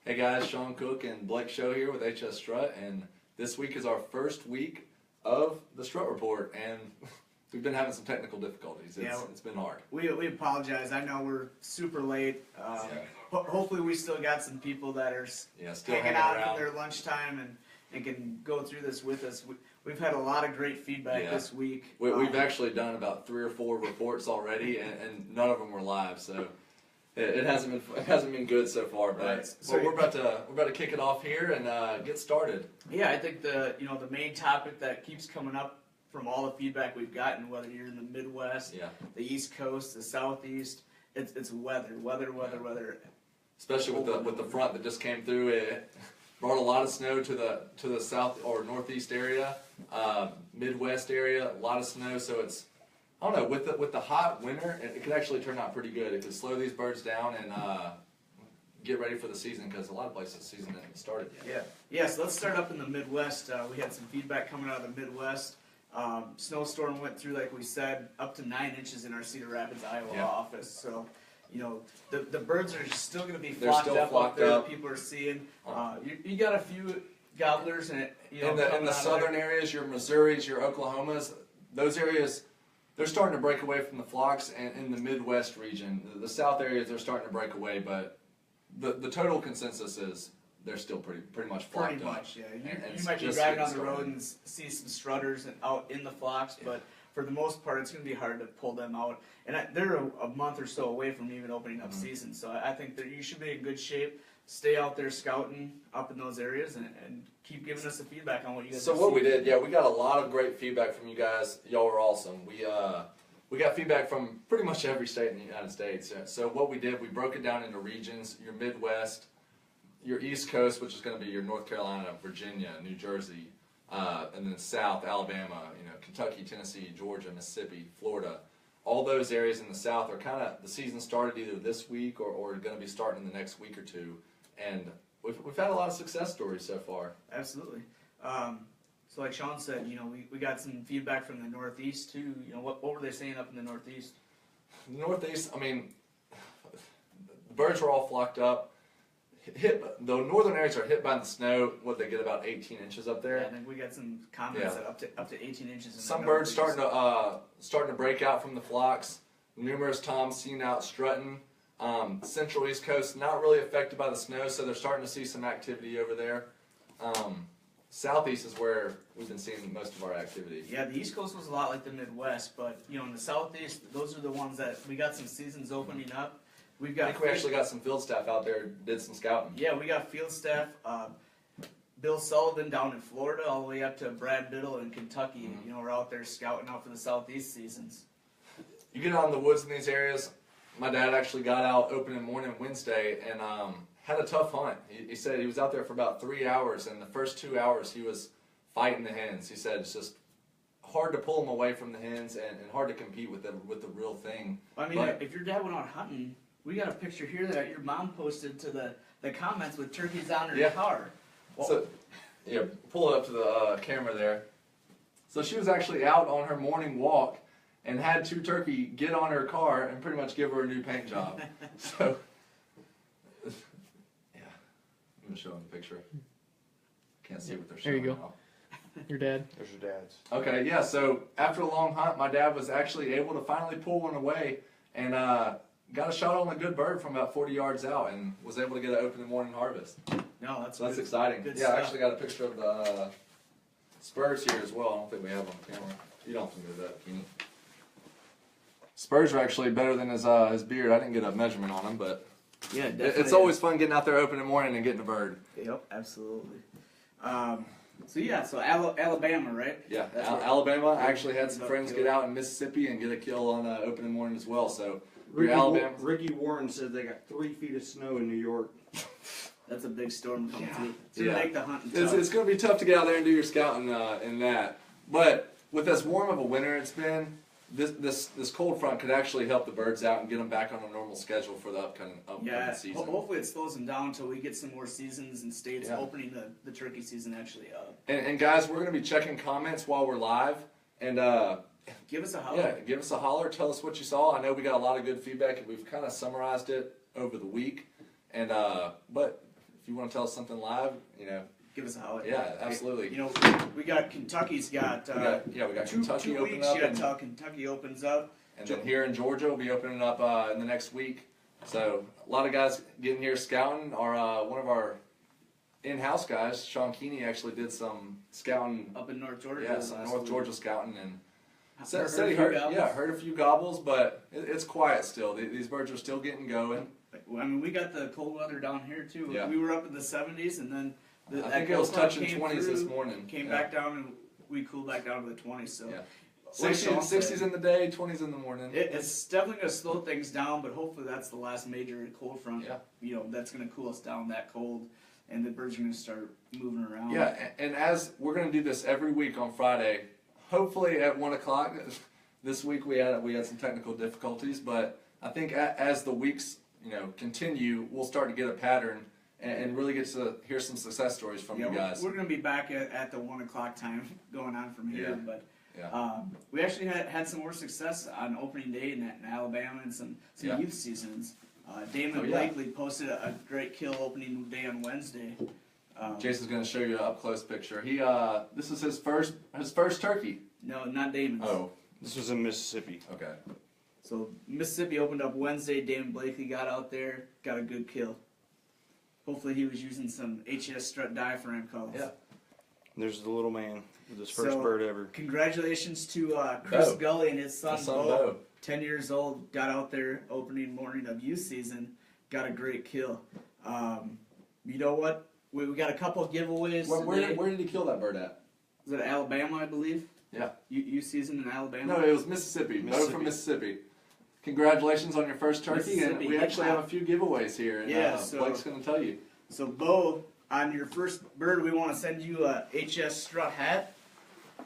Hey guys, Sean Cook and Blake Show here with HS Strut, and this week is our first week of the Strut Report, and we've been having some technical difficulties. It's been hard. We apologize. I know we're super late. Hopefully we still got some people that are still hanging out around for their lunchtime and can go through this with us. We've had a lot of great feedback this week. We've actually done about 3 or 4 reports already, and none of them were live, so it hasn't been good so far. But so we're about to kick it off here and get started. Yeah, I think the main topic that keeps coming up from all the feedback we've gotten, whether you're in the Midwest, the East Coast, the Southeast, it's weather. Especially with the front that just came through, it brought a lot of snow to the south or northeast area, Midwest area, a lot of snow. So it's, I don't know, with the hot winter, it could actually turn out pretty good. It could slow these birds down and get ready for the season, because a lot of places the season hasn't started yet. Yeah. So let's start up in the Midwest. We had some feedback coming out of the Midwest. Snowstorm went through, like we said, up to 9 inches in our Cedar Rapids, Iowa office. So, the birds are still going to be flocked up there. People are seeing. You got a few gobblers and in the southern areas, your Missouris, your Oklahomas, those areas, they're starting to break away from the flocks. And in the Midwest region, the south areas, they're starting to break away. But the total consensus is they're still pretty much flocked up. Pretty much, yeah. You might be driving on the road and see some strutters out in the flocks, but for the most part, it's going to be hard to pull them out. And they're a month or so away from even opening up season, so I think that you should be in good shape. Stay out there scouting up in those areas and keep giving us the feedback on what you guys So what we did, we got a lot of great feedback from you guys. Y'all were awesome. We got feedback from pretty much every state in the United States. So what we did, we broke it down into regions: your Midwest, your East Coast, which is going to be your North Carolina, Virginia, New Jersey, and then South, Alabama, Kentucky, Tennessee, Georgia, Mississippi, Florida. All those areas in the South are kind of, the season started either this week or going to be starting in the next week or two. And we've had a lot of success stories so far. Absolutely. So like Sean said, we got some feedback from the Northeast too. What were they saying up in the Northeast? The Northeast, I mean, the birds were all flocked up. The northern areas are hit by the snow. What, they get about 18 inches up there? Yeah, I think we got some comments that up to 18 inches. In some birds starting to break out from the flocks. Numerous toms seen out strutting. Central East Coast not really affected by the snow, so they're starting to see some activity over there. Southeast is where we've been seeing most of our activity. Yeah, the East Coast was a lot like the Midwest, but in the Southeast, those are the ones that we got some seasons opening up. I think we actually got some field staff out there, did some scouting. Yeah, we got field staff. Bill Sullivan down in Florida, all the way up to Brad Biddle in Kentucky. We're out there scouting out for the Southeast seasons. You get out in the woods in these areas. My dad actually got out opening morning Wednesday and had a tough hunt. He said he was out there for about 3 hours, and the first 2 hours he was fighting the hens. He said it's just hard to pull them away from the hens and hard to compete with the real thing. I mean, if your dad went out hunting, we got a picture here that your mom posted to the comments with turkeys on her car. Well, so, pull it up to the camera there. So she was actually out on her morning walk and had 2 turkey get on her car and pretty much give her a new paint job. So, I'm going to show them the picture. Can't see what they're showing. There you go. Your dad. There's your dad's. Okay, so after a long hunt, my dad was actually able to finally pull one away and got a shot on a good bird from about 40 yards out and was able to get an opening morning harvest. No, that's good. Exciting. Good I actually got a picture of the spurs here as well. I don't think we have on camera. You don't have to do that, Keeney. Spurs are actually better than his beard. I didn't get a measurement on him, but it's always fun getting out there opening morning and getting a bird. Yep, absolutely. So Alabama, right? Yeah, Alabama. I actually had some friends get out in Mississippi and get a kill on opening morning as well. So Alabama. Ricky Warren said they got 3 feet of snow in New York. That's a big storm coming through. It's going to make the hunting tough. It's going to be tough to get out there and do your scouting in that. But with as warm of a winter it's been, this cold front could actually help the birds out and get them back on a normal schedule for the upcoming season. Hopefully it slows them down until we get some more seasons and states opening the turkey season actually up. And guys, we're going to be checking comments while we're live. And give us a holler. Yeah, give us a holler. Tell us what you saw. I know we got a lot of good feedback, and we've kind of summarized it over the week. And but if you want to tell us something live, give us a holler. Yeah, absolutely. We got Kentucky's got we got two Kentucky opening weeks up, yet until Kentucky opens up. and then here in Georgia we'll be opening up in the next week. So a lot of guys getting here scouting. One of our in-house guys, Sean Keeney, actually did some scouting Up in North Georgia. Yeah, some North week. Georgia scouting, and Heard said he a few heard, gobbles. heard a few gobbles, but it's quiet still. These birds are still getting going. I mean, we got the cold weather down here too. Yeah. We were up in the 70s, and then I that think it was cold front touching came 20s through, this morning. Came Yeah. back down, and we cooled back down to the 20s. So Yeah. like Sean 60s said, in the day, 20s in the morning. it's definitely going to slow things down, but hopefully that's the last major cold front. Yeah. That's going to cool us down that cold, and the birds are going to start moving around. Yeah, and as we're going to do this every week on Friday, hopefully at 1 o'clock. This week we had some technical difficulties, but I think as the weeks continue, we'll start to get a pattern and really get to hear some success stories from you guys. We're going to be back at the 1 o'clock time going on from here, Yeah. but. Yeah. We actually had some more success on opening day in Alabama and some Yeah. youth seasons. Damon Oh, yeah. Blakely posted a great kill opening day on Wednesday. Jason's going to show you an up close picture. This is his first turkey. No, not Damon's. Oh, This was in Mississippi. okay. So Mississippi opened up Wednesday. Damon Blakely got out there, got a good kill. Hopefully he was using some HS Strut diaphragm calls. Yeah. There's the little man with his first So, bird ever. Congratulations to Chris Bo. Gully and his son, Bo. Bo. 10 years old, got out there opening morning of youth season, got a great kill. You know what? We got a couple of giveaways today. Where did he kill that bird at? Was it Alabama, I believe? Yeah. Youth season in Alabama? No, it was Mississippi. Bo from Mississippi. Congratulations on your first turkey, and Mississippi. we actually have a few giveaways here, and Yeah, so- Blake's going to tell you. So, Bo, on your first bird, we want to send you a HS Strut hat,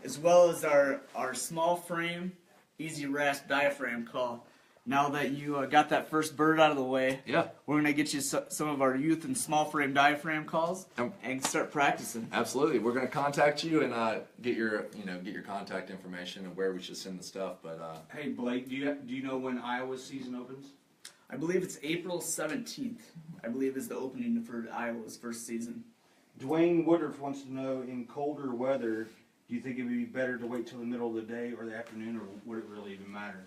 as well as our small frame, easy rasp diaphragm call. Now that you got that first bird out of the way, Yeah. we're going to get you some of our youth and small frame diaphragm calls Um, and start practicing. Absolutely. We're going to contact you and get your contact information and where we should send the stuff. But Hey Blake, do you know when Iowa's season opens? I believe it's April 17th, I believe is the opening for Iowa's first season. Dwayne Woodruff wants to know, in colder weather, do you think it would be better to wait till the middle of the day or the afternoon, or would it really even matter?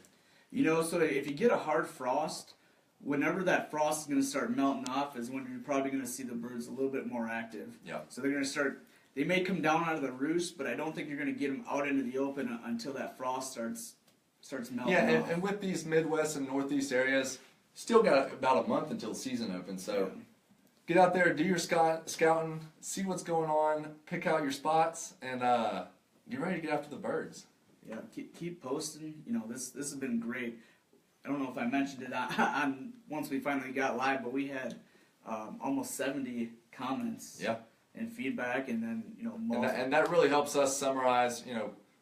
So if you get a hard frost, whenever that frost is going to start melting off is when you're probably going to see the birds a little bit more active. Yeah. So they're going to start, they may come down out of the roost, but I don't think you're going to get them out into the open until that frost starts melting yeah, off. and with these Midwest and Northeast areas, still got about a month until the season opens. So get out there, do your scouting, see what's going on, pick out your spots, and get ready to get after the birds. Yeah, keep posting. This has been great. I don't know if I mentioned it on once we finally got live, but we had almost 70 comments Yeah. and feedback, and then And that really helps us summarize,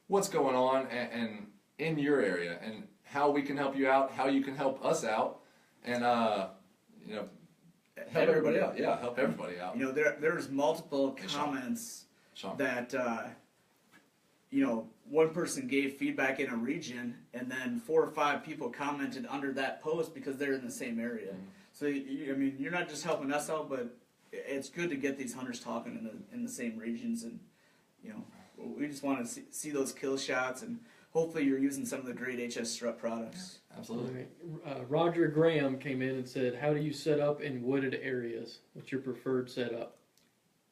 what's going on and in your area and how we can help you out, how you can help us out, and help everybody out. Yeah, help everybody out. There's multiple comments Sean. that one person gave feedback in a region, and then 4 or 5 people commented under that post because they're in the same area. So you're not just helping us out, but it's good to get these hunters talking in the same regions, and we just want to see those kill shots, and hopefully you're using some of the great HS Strut products. Absolutely. Roger Graham came in and said, "How do you set up in wooded areas? What's your preferred setup?"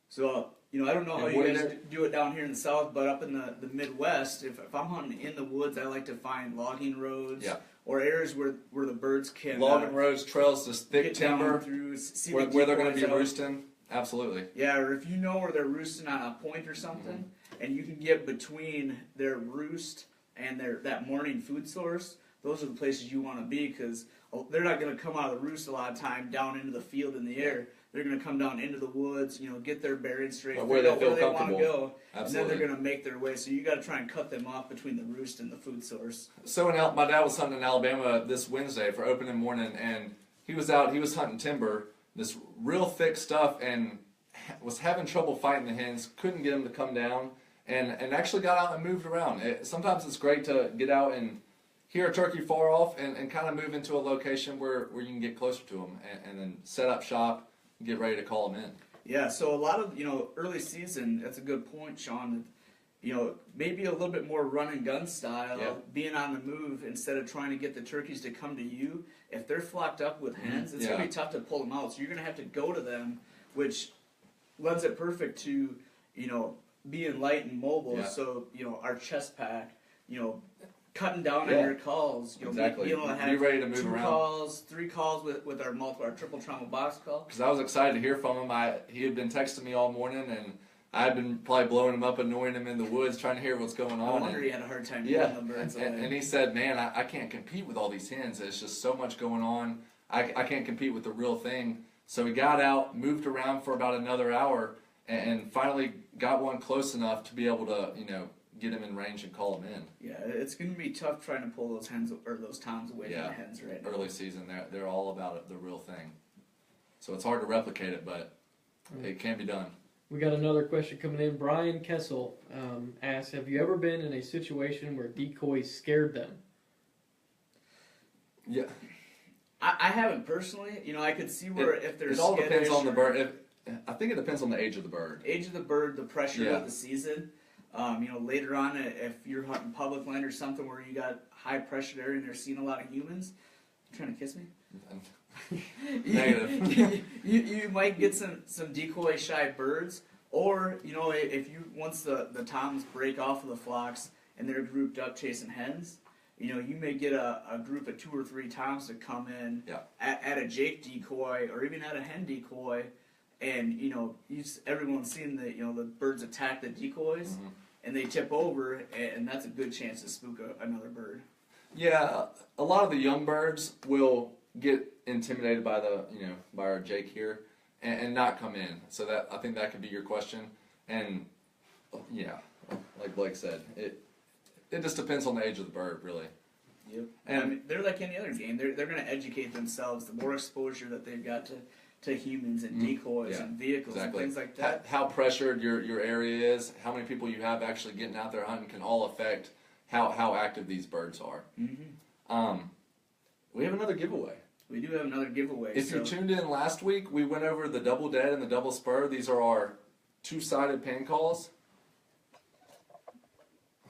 So, I don't know how And you what guys is do it down here in the South, but up in the Midwest, if I'm hunting in the woods, I like to find logging roads or areas where the birds can Logging roads, trails, this thick get down timber, through, see where the they're going to be decoys out. roosting. Absolutely. Yeah, or if you know where they're roosting on a point or something, and you can get between their roost and that morning food source, those are the places you want to be, because they're not going to come out of the roost a lot of time down into the field in the air. They're going to come down into the woods, get their bearings straight, But where they feel want to comfortable. go, Absolutely. and then they're going to make their way. So you got to try and cut them off between the roost and the food source. So my dad was hunting in Alabama this Wednesday for opening morning, and he was hunting timber, this real thick stuff, and was having trouble fighting the hens, couldn't get them to come down, and actually got out and moved around. Sometimes it's great to get out and hear a turkey far off and kind of move into a location where you can get closer to them and then set up shop and get ready to call them in. Yeah, so a lot of, early season, that's a good point, Sean. Maybe a little bit more run and gun style, Yeah. being on the move instead of trying to get the turkeys to come to you. If they're flocked up with hens, it's going to be tough to pull them out. So you're going to have to go to them, which lends it perfect to, being light and mobile. Yeah. So, our chest pack, cutting down on Yeah. your calls. Exactly. Be able to have Be ready to move 2 around. calls, 3 calls with our triple trauma box call. Because I was excited to hear from him. He had been texting me all morning, and I had been probably blowing him up, annoying him in the woods, trying to hear what's going No on. wonder he had a hard time Yeah, pulling the birds away. and he said, man, I can't compete with all these hens. It's just so much going on. I can't compete with the real thing. So he got out, moved around for about another hour, and finally got one close enough to be able to, get him in range and call him in. Yeah, it's going to be tough trying to pull those hens or those toms away from the hens right now. Early season, they're all about it, the real thing. So it's hard to replicate it, but it can be done. We got another question coming in. Brian Kessel asks, have you ever been in a situation where decoys scared them? Yeah. I haven't personally. I could see where if there's It all depends on the skittish bird. I think it depends on the age of the bird. age of the bird, the pressure Yeah. of the season. Later on, if you're hunting public land or something where you got high pressure area and they're seeing a lot of humans, you trying to kiss me? Negative. you might get some decoy shy birds, or if you once the toms break off of the flocks and they're grouped up chasing hens, you may get a group of 2 or 3 toms to come in at a jake decoy or even at a hen decoy, and everyone's seen the birds attack the decoys and they tip over, and that's a good chance to spook another bird. Yeah, a lot of the young birds will get intimidated by by our jake here and not come in. So I think that could be your question. And yeah, like Blake said, it just depends on the age of the bird, really. Yep. And they're like any other game. They're going to educate themselves. The more exposure that they've got to humans and decoys and vehicles and things like that. How pressured your area is, how many people you have actually getting out there hunting can all affect how active these birds are. Mm-hmm. We have another giveaway. We do have another giveaway. If you tuned in last week, we went over the double dead and the double spur. These are our 2-sided pan calls.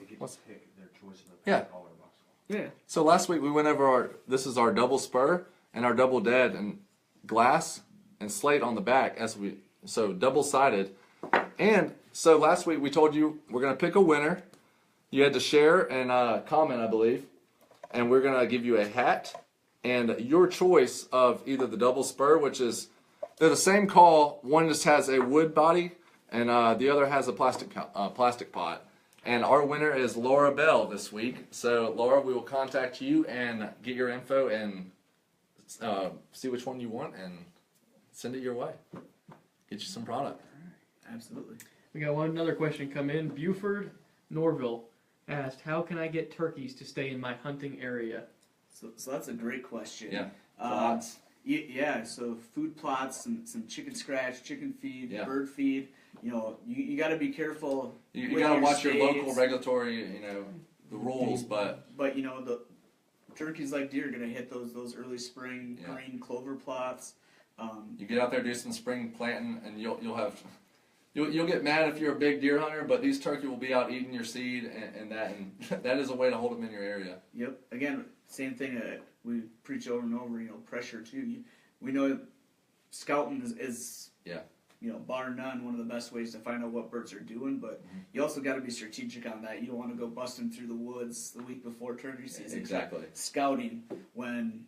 They get to pick their choice of the Yeah. call or box call. Yeah. So last week we went over this is our double spur and our double dead and glass and slate on the back so double sided. And so last week we told you we're gonna pick a winner. You had to share and comment, I believe, and we're gonna give you a hat and your choice of either the double spur, which is they're the same call. One just has a wood body and the other has a plastic pot. And our winner is Laura Bell this week. So Laura, we will contact you and get your info and see which one you want and send it your way. Get you some product. Absolutely. We got another question come in. Buford Norville asked, how can I get turkeys to stay in my hunting area? So that's a great question. Yeah. Plots. Yeah, so food plots, some chicken scratch, chicken feed, bird feed. You got to be careful. You with got to your watch your states. local regulatory, the rules, but the turkeys like deer are gonna hit those early spring green clover plots. you get out there, do some spring planting, and you'll get mad if you're a big deer hunter, but these turkey will be out eating your seed and that is a way to hold them in your area. Yep. Again, same thing. We preach over and over. Pressure too. We know scouting is bar none, one of the best ways to find out what birds are doing. But you also got to be strategic on that. You don't want to go busting through the woods the week before turkey season. Exactly. Scouting when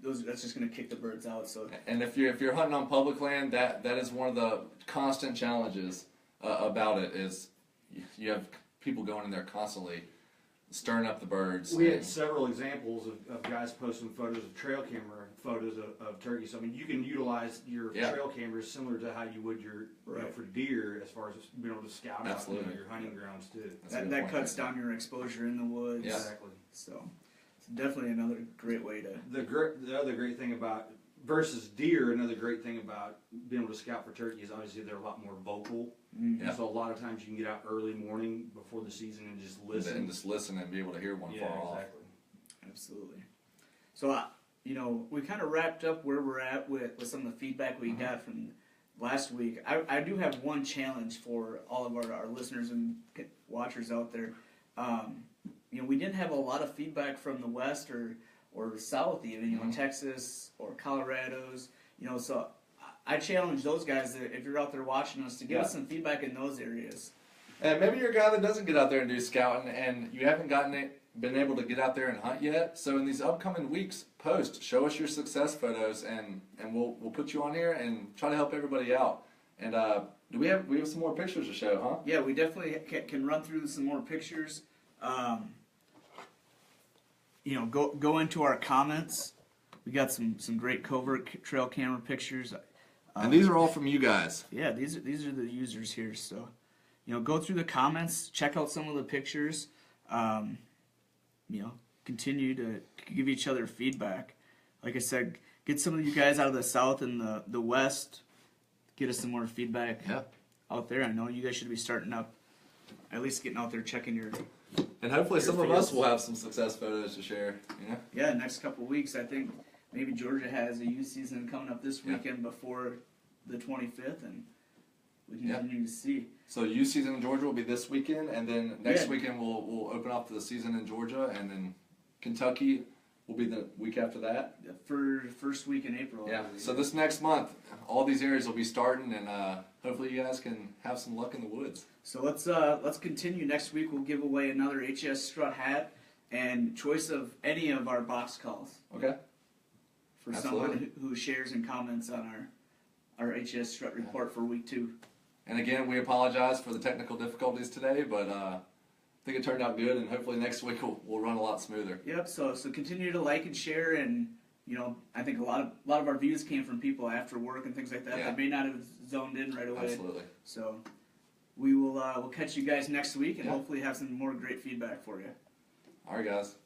that's just going to kick the birds out. So. And if you're hunting on public land, that is one of the constant challenges about it is you have people going in there constantly stirring up the birds. We had several examples of guys posting photos of trail camera photos of turkeys. So, I mean, you can utilize your trail cameras similar to how you would for deer as far as being able to scout out your hunting grounds too. That cuts down your exposure in the woods. Yeah. Exactly. So it's definitely another great way to. The other great thing about versus deer, another great thing about being able to scout for turkey is obviously they're a lot more vocal. Mm-hmm. So a lot of times you can get out early morning before the season and just listen. And be able to hear one far off. Exactly. Absolutely. So we kind of wrapped up where we're at with some of the feedback we got from last week. I do have one challenge for all of our listeners and watchers out there. We didn't have a lot of feedback from the West or South even, Texas or Colorado's, so I challenge those guys that if you're out there watching us to give us some feedback in those areas. And maybe you're a guy that doesn't get out there and do scouting, and you haven't been able to get out there and hunt yet. So in these upcoming weeks, show us your success photos, and we'll put you on here and try to help everybody out. And we have some more pictures to show, huh? Yeah, we definitely can run through some more pictures. Go into our comments. We got some great covert trail camera pictures. And these are all from you guys. Yeah, these are the users here. So, go through the comments, check out some of the pictures. Continue to give each other feedback. Like I said, get some of you guys out of the South and the West. Get us some more feedback out there. I know you guys should be starting up, at least getting out there checking your. And hopefully some of us will have some success photos to share. Yeah, next couple of weeks. I think maybe Georgia has a youth season coming up this weekend before the 25th, and we can continue to see. So youth season in Georgia will be this weekend, and then next weekend we'll open up the season in Georgia, and then Kentucky will be the week after that. For first week in April. Yeah. So this next month, all these areas will be starting, and hopefully you guys can have some luck in the woods. So let's continue. Next week we'll give away another HS Strut hat and choice of any of our box calls. Okay. For someone who shares and comments on our HS Strut report for week 2. And again, we apologize for the technical difficulties today, but I think it turned out good, and hopefully next week we'll run a lot smoother. Yep. So continue to like and share, and I think a lot of our views came from people after work and things like that that may not have zoned in right away. Absolutely. So we will we'll catch you guys next week, and hopefully have some more great feedback for you. All right, guys.